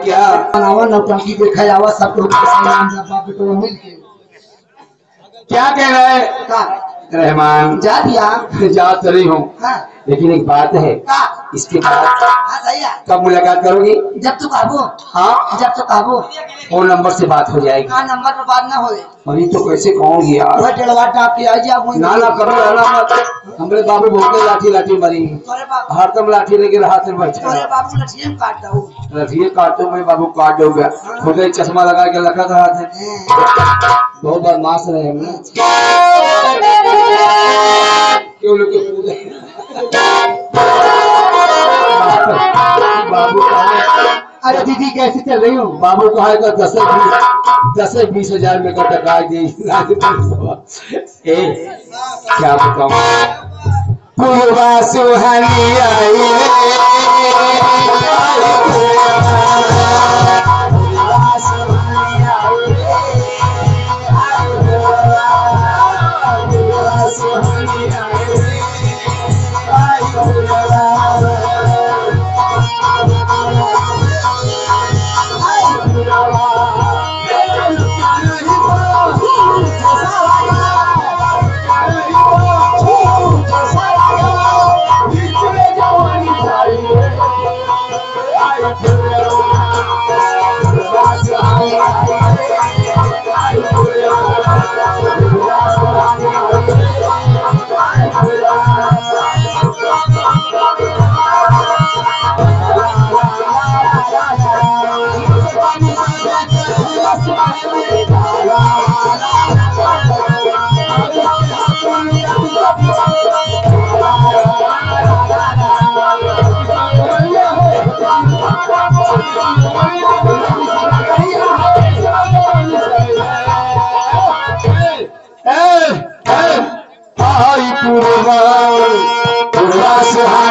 क्या आवा नौटंकी देखा आवा सब लोग बाप बेटो मिल के क्या कह रहे हैं का रहमान? जा दिया जा तो रही हूँ, हाँ लेकिन एक बात है, का इसके बाद हाँ सही है कब मुलाकात करोगी? जब तू काबू हाँ, जब तू काबू फोन नंबर से बात हो जाएगी। का नंबर पर बात ना होए अभी तो कैसे कहूँगी यार? वह टेलवा टाप के आज आप ना ना कभी रहना मत। हमरे बाबू बोलते लाठी लाठी मरी, तोरे बाप हरदम लाठी लेके हाथ में बैठे तोरे बाबू लठिए में काट दो रखिए काटो मैं बाबू काट दोगे। खुद ही चश्मा लगा के रखा था हाथ में। बहुत बदमाश रहे हम ना। क्यों लोग पूरे बाबू अरे दीदी कैसे चल रही हो बाबू कहा था 10-20 हजार में का टका दी। क्या बताऊं? पूर्वा सुहानी आई पूर्वा सुहानी